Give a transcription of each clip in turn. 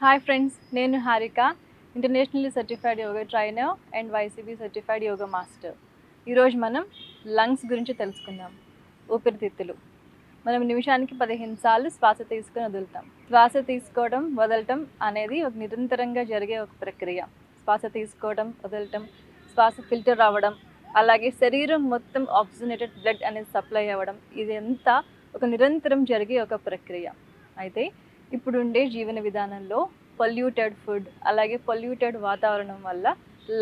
Hi friends, నేను Harika, internationally certified yoga trainer and YCB certified yoga master. ఈరోజు మనం lungs గురించి తెలుసుకుందాం. ఊపిరితిత్తులు. మనం నిమిషానికి 15 సార్లు శ్వాస తీసుకొని వదులుతాం. శ్వాస తీసుకోవడం, వదలటం అనేది ఒక నిరంతరంగా జరిగే ఒక ప్రక్రియ. శ్వాస తీసుకోవడం, వదలటం, శ్వాస ఫిల్టర్ అవ్వడం, అలాగే శరీరం మొత్తం ఆక్సిజనేటెడ్ బ్లడ్ అనేది సప్లై అవ్వడం, ఇదంతా ఒక నిరంతరం జరిగే ఒక ప్రక్రియ. అయితే ఇప్పుడుండే జీవన విధానంలో పొల్యూటెడ్ ఫుడ్, అలాగే పొల్యూటెడ్ వాతావరణం వల్ల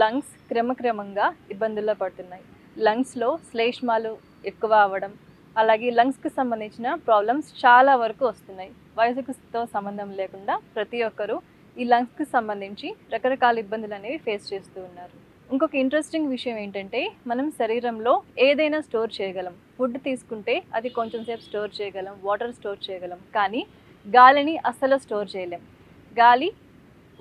లంగ్స్ క్రమక్రమంగా ఇబ్బందుల్లో పడుతున్నాయి. లంగ్స్లో శ్లేష్మాలు ఎక్కువ అవ్వడం, అలాగే లంగ్స్కి సంబంధించిన ప్రాబ్లమ్స్ చాలా వరకు వస్తున్నాయి. వయసుతో సంబంధం లేకుండా ప్రతి ఒక్కరూ ఈ లంగ్స్కి సంబంధించి రకరకాల ఇబ్బందులు అనేవి ఫేస్ చేస్తూ ఉన్నారు. ఇంకొక ఇంట్రెస్టింగ్ విషయం ఏంటంటే, మనం శరీరంలో ఏదైనా స్టోర్ చేయగలం. ఫుడ్ తీసుకుంటే అది కొంచెం సేపు స్టోర్ చేయగలం, వాటర్ స్టోర్ చేయగలం, కానీ గాలిని అస్సలు స్టోర్ చేయలేం. గాలి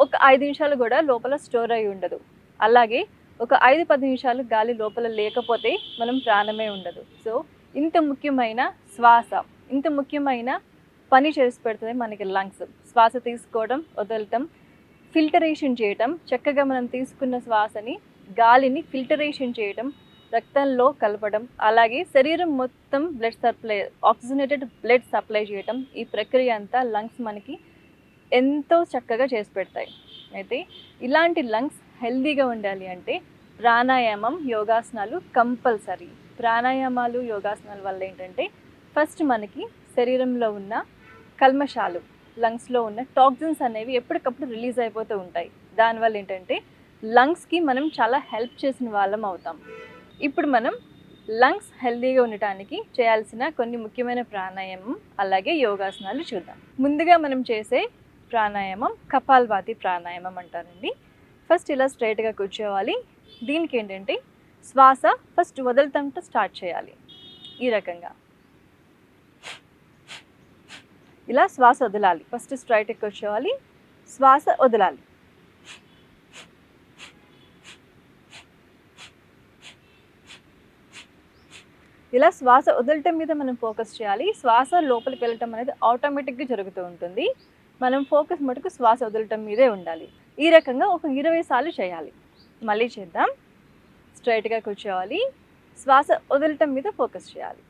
ఒక 5 నిమిషాలు కూడా లోపల స్టోర్ అయి ఉండదు. అలాగే ఒక 5-10 నిమిషాలు గాలి లోపల లేకపోతే మనం ప్రాణమే ఉండదు. సో ఇంత ముఖ్యమైన శ్వాస, ఇంత ముఖ్యమైన పని చేసి పెడుతుంది మనకి లంగ్స్. శ్వాస తీసుకోవడం, వదలటం, ఫిల్టరేషన్ చేయటం, చక్కగా మనం తీసుకున్న శ్వాసని గాలిని ఫిల్టరేషన్ చేయటం, రక్తంలో కలపడం, అలాగే శరీరం మొత్తం blood supply, oxygenated blood supply చేయటం, ఈ ప్రక్రియ అంతా లంగ్స్ మనకి ఎంతో చక్కగా చేసి పెడతాయి. అయితే ఇలాంటి లంగ్స్ హెల్దీగా ఉండాలి అంటే ప్రాణాయామం, యోగాసనాలు కంపల్సరీ. ప్రాణాయామాలు, యోగాసనాల వల్ల ఏంటంటే, ఫస్ట్ మనకి శరీరంలో ఉన్న కల్మషాలు, లంగ్స్లో ఉన్న టాక్సిన్స్ అనేవి ఎప్పటికప్పుడు రిలీజ్ అయిపోతూ ఉంటాయి. దానివల్ల ఏంటంటే లంగ్స్కి మనం చాలా హెల్ప్ చేసిన వాళ్ళం అవుతాం. ఇప్పుడు మనం లంగ్స్ హెల్దీగా ఉండటానికి చేయాల్సిన కొన్ని ముఖ్యమైన ప్రాణాయామం, అలాగే యోగాసనాలు చూద్దాం. ముందుగా మనం చేసే ప్రాణాయామం కపాలభాతి ప్రాణాయామం అంటారండి. ఫస్ట్ ఇలా స్ట్రైట్గా కూర్చోవాలి. దీనికి ఏంటంటే శ్వాస ఫస్ట్ వదలటంతో స్టార్ట్ చేయాలి. ఈ రకంగా ఇలా శ్వాస వదలాలి. ఫస్ట్ స్ట్రైట్గా కూర్చోవాలి, శ్వాస వదలాలి. ఇలా శ్వాస వదలటం మీద మనం ఫోకస్ చేయాలి. శ్వాస లోపలికి వెళ్ళటం అనేది ఆటోమేటిక్గా జరుగుతూ ఉంటుంది. మనం ఫోకస్ మటుకు శ్వాస వదలటం మీదే ఉండాలి. ఈ రకంగా ఒక 20 సార్లు చేయాలి. మళ్ళీ చేద్దాం. స్ట్రైట్గా కూర్చోవాలి, శ్వాస వదలటం మీద ఫోకస్ చేయాలి.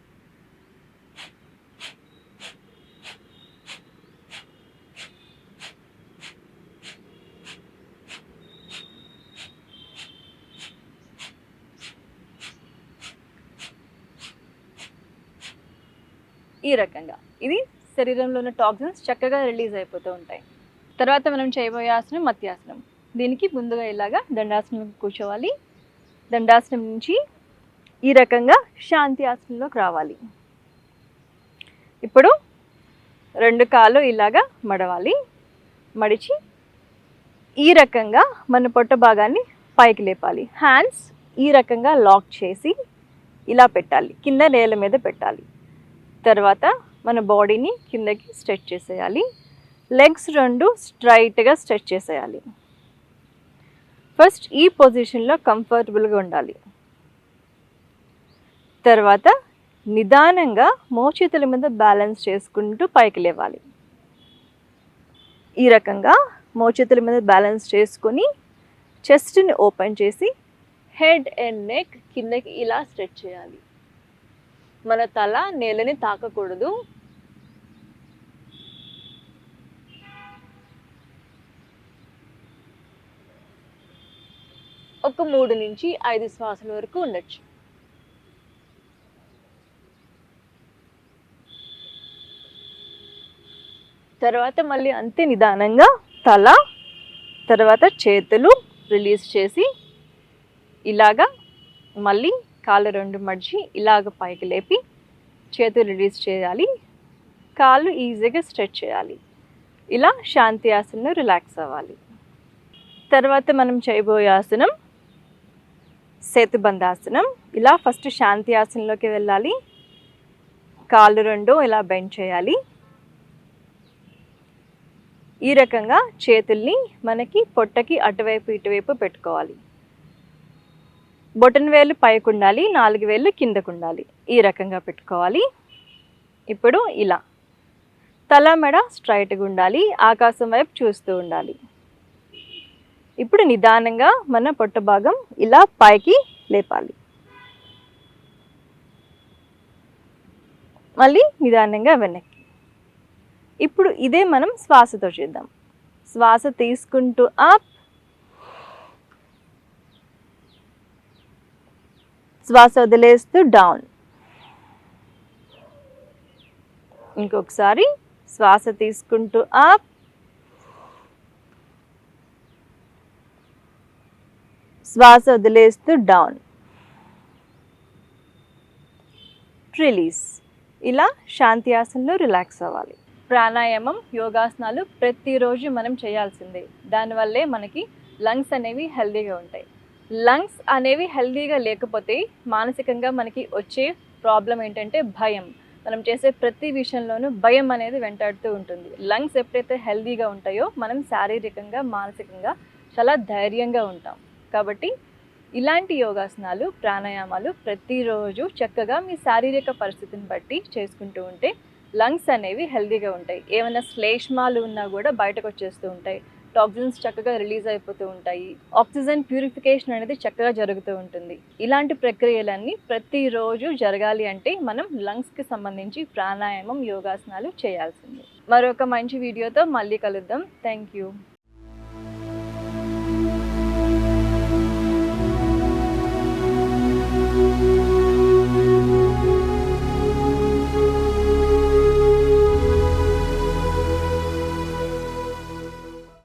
ఈ రకంగా ఇది శరీరంలో ఉన్న టాక్సిన్స్ చక్కగా రిలీజ్ అయిపోతూ ఉంటాయి. తర్వాత మనం చేయబోయే ఆసనం మత్యాసనం. దీనికి ముందుగా ఇలాగా దండాసనం కూర్చోవాలి. దండాసనం నుంచి ఈ రకంగా శాంతి ఆసనంలోకి రావాలి. ఇప్పుడు 2 కాళ్ళు ఇలాగా మడవాలి. మడిచి ఈ రకంగా మన పొట్ట భాగాన్ని పైకి లేపాలి. హ్యాండ్స్ ఈ రకంగా లాక్ చేసి ఇలా పెట్టాలి, కింద నేల మీద పెట్టాలి. తర్వాత మన బాడీని కిందకి స్ట్రెచ్ చేసేయాలి. లెగ్స్ 2 స్ట్రైట్గా స్ట్రెచ్ చేసేయాలి. ఫస్ట్ ఈ పొజిషన్లో కంఫర్టబుల్గా ఉండాలి. తర్వాత నిదానంగా మోచేతుల మీద బ్యాలెన్స్ చేసుకుంటూ పైకి లేవాలి. ఈ రకంగా మోచేతుల మీద బ్యాలెన్స్ చేసుకొని చెస్ట్ని ఓపెన్ చేసి హెడ్ అండ్ నెక్ కిందకి ఇలా స్ట్రెచ్ చేయాలి. మన తల నేలని తాకకూడదు. ఒక 3 నుంచి 5 శ్వాసల వరకు ఉండొచ్చు. తర్వాత మళ్ళీ అంతే నిదానంగా తల, తర్వాత చేతులు రిలీజ్ చేసి ఇలాగా మళ్ళీ కాళ్ళు 2 మడిచి ఇలాగ పైకి లేపి చేతులు రిలీజ్ చేయాలి. కాళ్ళు ఈజీగా స్ట్రెచ్ చేయాలి. ఇలా శాంతి ఆసనంలో రిలాక్స్ అవ్వాలి. తర్వాత మనం చేయబోయే ఆసనం సేతుబంధాసనం. ఇలా ఫస్ట్ శాంతి ఆసనంలోకి వెళ్ళాలి. కాళ్ళు 2 ఇలా బెండ్ చేయాలి. ఈ రకంగా చేతుల్ని మనకి పొట్టకి అటువైపు ఇటువైపు పెట్టుకోవాలి. బొటన వేలు పైకి ఉండాలి, 4 వేళ్ళు కిందకు ఉండాలి. ఈ రకంగా పెట్టుకోవాలి. ఇప్పుడు ఇలా తల మెడ స్ట్రైట్గా ఉండాలి, ఆకాశం వైపు చూస్తూ ఉండాలి. ఇప్పుడు నిదానంగా మన పొట్ట భాగం ఇలా పైకి లేపాలి. మళ్ళీ నిదానంగా వెనక్కి. ఇప్పుడు ఇదే మనం శ్వాసతో చేద్దాం. శ్వాస తీసుకుంటూ అప్, శ్వాస వదిలేస్తూ డౌన్. ఇంకొకసారి శ్వాస తీసుకుంటూ అప్, శ్వాస వదిలేస్తూ డౌన్. రిలీజ్. ఇలా శాంతి ఆసనంలో రిలాక్స్ అవ్వాలి. ప్రాణాయామం, యోగాసనాలు ప్రతిరోజు మనం చేయాల్సిందే. దానివల్లే మనకి లంగ్స్ అనేవి హెల్దీగా ఉంటాయి. లంగ్స్ అనేవి హెల్దీగా లేకపోతే మానసికంగా మనకి వచ్చే ప్రాబ్లం ఏంటంటే భయం. మనం చేసే ప్రతి విషయంలోనూ భయం అనేది వెంటాడుతూ ఉంటుంది. లంగ్స్ ఎప్పుడైతే హెల్దీగా ఉంటాయో మనం శారీరకంగా, మానసికంగా చాలా ధైర్యంగా ఉంటాం. కాబట్టి ఇలాంటి యోగాసనాలు, ప్రాణాయామాలు ప్రతిరోజు చక్కగా మీ శారీరక పరిస్థితిని బట్టి చేసుకుంటూ ఉంటే లంగ్స్ అనేవి హెల్దీగా ఉంటాయి. ఏమైనా శ్లేష్మాలు ఉన్నా కూడా బయటకు వచ్చేస్తూ ఉంటాయి. టాక్సిన్స్ చక్కగా రిలీజ్ అయిపోతూ ఉంటాయి. ఆక్సిజన్ ప్యూరిఫికేషన్ అనేది చక్కగా జరుగుతూ ఉంటుంది. ఇలాంటి ప్రక్రియలన్నీ ప్రతిరోజు జరగాలి అంటే మనం లంగ్స్కి సంబంధించి ప్రాణాయామం, యోగాసనాలు చేయాల్సిందే. మరొక మంచి వీడియోతో మళ్ళీ కలుద్దాం. Thank you.